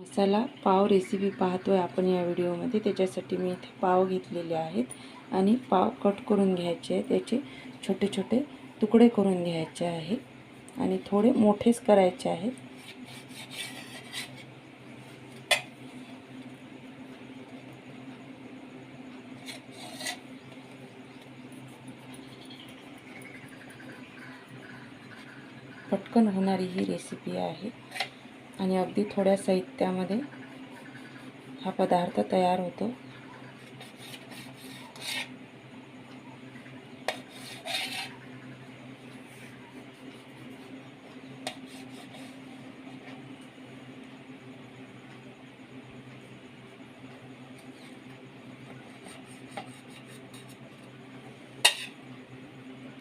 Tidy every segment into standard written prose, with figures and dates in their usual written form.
मसाला पाव रेसिपी पाहतोय आपण या व्हिडिओमध्ये। त्याच्यासाठी मी इथे पाव घेतलेले आहेत आणि पाव कट करून घ्यायचे आहेत। त्याचे छोटे छोटे तुकडे करून घ्यायचे आहेत आणि थोडे मोठेच करायचे आहेत। पटकन होणारी ही रेसिपी आहे आणि अगदी थोड्या साहित्यामध्ये हा पदार्थ तयार होतो।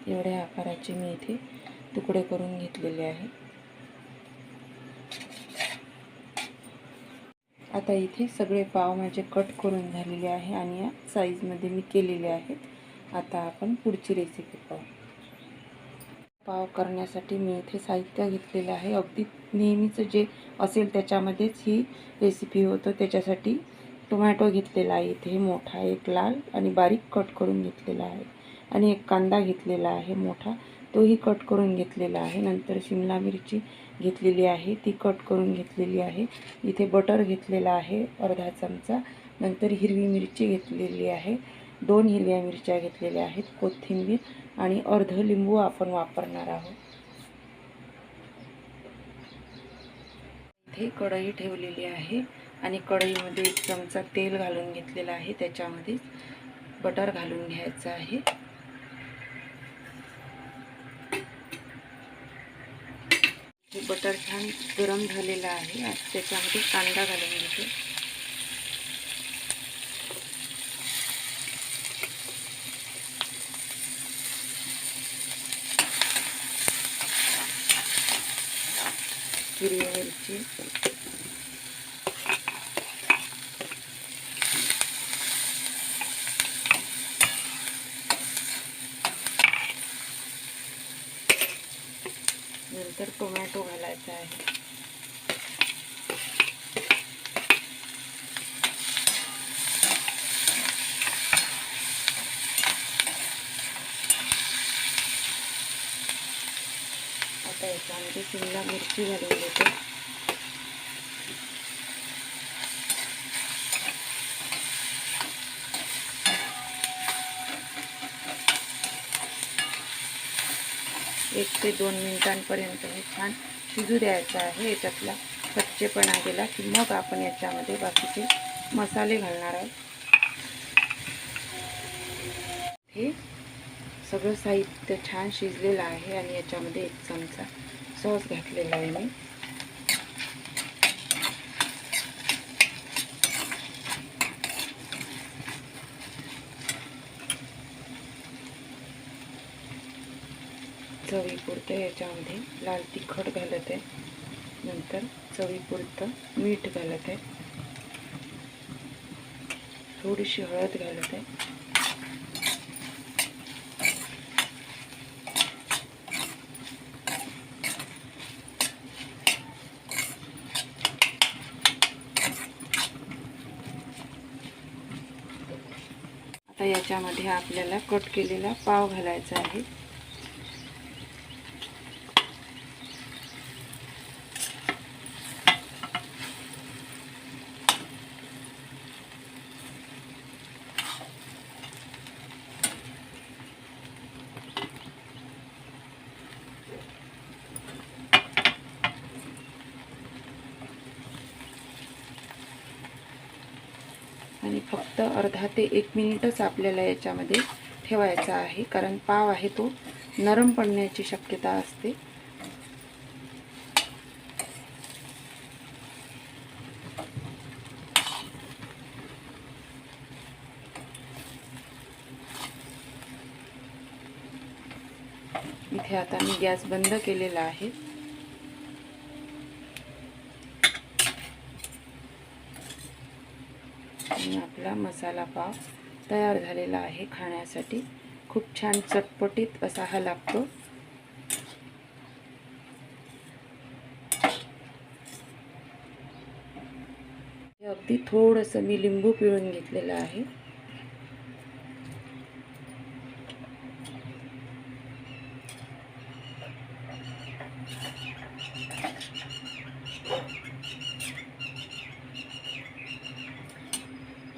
एवढ्या आकाराचे मी इथे तुकडे करून घेतलेले आहे। आता इथे सगळे पाव माझे कट करून झालेले आहे आणि या साईजमध्ये मी केलेले आहेत। आता आपण पुढची रेसिपी पाहू। पाव करण्यासाठी मी इथे साहित्य घेतलेले आहे। अगदी नेहमीच जे असेल त्याच्यामध्येच ही रेसिपी होतं। त्याच्यासाठी टोमॅटो घेतलेला आहे इथे मोठा, एक लाल आणि बारीक कट करून घेतलेला आहे आणि एक कांदा घेतलेला आहे मोठा, तोही कट करून घेतलेला आहे। नंतर शिमला मिरची घेतलेली आहे, ती कट करून घेतलेली आहे। इथे बटर घेतलेला आहे अर्धा चमचा। नंतर हिरवी मिरची घेतलेली आहे, 2 हिरव्या मिरच्या घेतलेल्या आहेत, कोथिंबीर आणि अर्ध लिंबू आपण वापरणार आहोत। इथे कढई ठेवलेली आहे आणि कढईमध्ये 1 चमचा तेल घालून घेतलेला आहे। त्याच्यामध्ये बटर घालून घ्यायचं आहे। हे बटर छान गरम झालेलं आहे। आता त्याच्यामध्ये कांदा घालून घेते। हिरवी मिरची, नंतर टोमॅटो घालायचा आहे। आता याच्यामध्ये शिमला मिरची घालून घेते। एक ते 2 मिनिटांपर्यंत हे छान शिजू द्यायचं आहे। याच्यातला कच्चेपणा गेला की मग आपण याच्यामध्ये बाकीचे मसाले घालणार आहोत। हे सगळं साहित्य छान शिजलेलं आहे आणि याच्यामध्ये 1 चमचा सॉस घातलेला आहे मी। चवीपुरतं याच्यामध्ये लाल तिखट घालत आहे, नंतर चवीपुरतं मीठ घालत आहे, थोडीशी हळद घालत आहे। आता याच्यामध्ये आपल्याला कट केलेला पाव घालायचा आहे। आणि फक्त अर्धा ते 1 मिनिटच आपल्याला याच्यामध्ये ठेवायचा आहे, कारण पाव आहे तो नरम पडण्याची शक्यता असते। इथे आता मी गॅस बंद केलेला आहे। आणि आपला मसाला पाव तयार झालेला आहे खाण्यासाठी। खूप छान चटपटीत असा हा लागतो। अगदी थोडंसं मी लिंबू पिळून घेतलेलं आहे.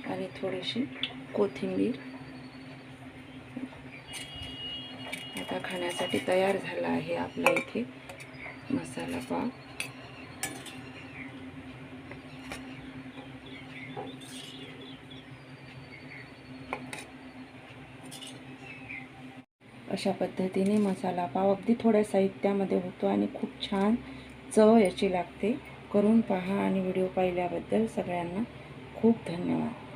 आणि थोडीशी कोथिंबीर. आता खाण्यासाठी तयार झाला आहे आपला इथे मसाला पाव. अशा पद्धतीने मसाला पाव अगदी थोड्या साहित्यामध्ये होतो आणि खूप छान चव याची लागते. करून पहा आणि व्हिडिओ पाहिल्याबद्दल सगळ्यांना खूप धन्यवाद.